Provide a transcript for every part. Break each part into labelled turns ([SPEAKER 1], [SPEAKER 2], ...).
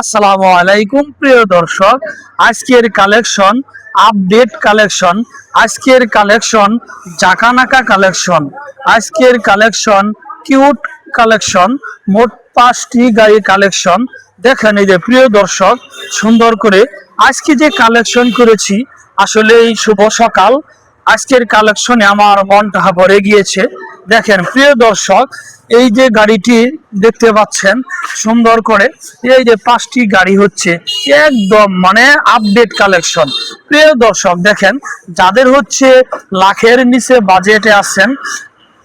[SPEAKER 1] আসসালামু আলাইকুম প্রিয় দর্শক, আজকের কালেকশন আপডেট কালেকশন, আজকের কালেকশন জাকানাকা কালেকশন, আজকের কালেকশন কিউট কালেকশন, মোট 5টি গাড়ি কালেকশন। দেখেন এই যে প্রিয় দর্শক, সুন্দর করে আজকে যে কালেকশন করেছি, আসলে এই শুভ সকাল, আজকের কালেকশনে আমার মনটা ভরে গিয়েছে। দেখেন প্রিয় দর্শক, এই যে গাড়িটি দেখতে পাচ্ছেন সুন্দর করে, এই যে 5টি গাড়ি হচ্ছে একদম মানে আপডেট কালেকশন। প্রিয় দর্শক দেখেন, যাদের হচ্ছে লাখের নিচে বাজেটে আছেন,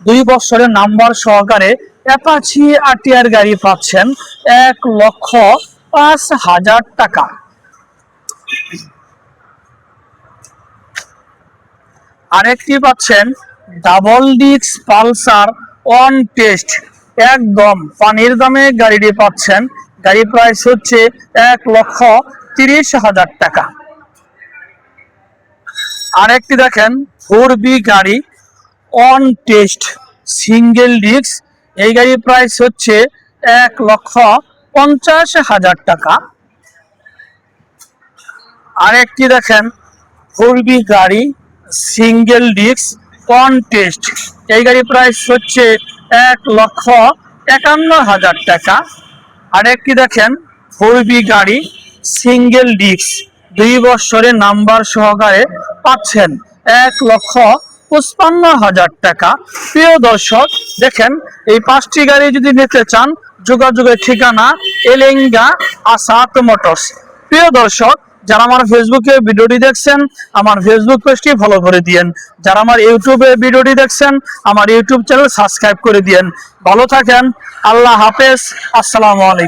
[SPEAKER 1] 2 বছরের নাম্বার সহকারে অ্যাপাচি আরটিআর গাড়ি পাচ্ছেন 1,05,000 টাকা। আরেকটি পাচ্ছেন double disc Pulsar on test, একদম পানির দামে গাড়িটি পাচ্ছেন। গাড়ি প্রাইস হচ্ছে 1,30,000 টাকা। আরেকটি দেখেন 4বি গাড়ি অন টেস্ট সিঙ্গেল ডিস্ক, এই গাড়ির প্রাইস হচ্ছে 1,50,000 টাকা। আরেকটি দেখেন 4বি গাড়ি সিঙ্গেল ডিস্ক অন টেস্ট, এই গাড়ির প্রাইস হচ্ছে 1,51,000 টাকা। আরেকটি দেখেন 4বি গাড়ি সিঙ্গেল ডিস্ক 2 বছরের নাম্বার সহকারে পাচ্ছেন 1,55,000 টাকা। প্রিয় দর্শক দেখেন, এই 5টি গাড়ি যদি নিতে চান, যোগাযোগের ঠিকানা এলেঙ্গা আসাদ মোটরস। প্রিয় দর্শক, যারা আমার ফেসবুকে ভিডিওটি দেখছেন, আমার ফেসবুক পেজটি ফলো করে দিয়েন। যারা আমার ইউটিউবে ভিডিওটি দেখছেন, আমার ইউটিউব চ্যানেল সাবস্ক্রাইব করে দিয়েন। ভালো থাকেন, আল্লাহ হাফেজ, আসসালামু আলাইকুম।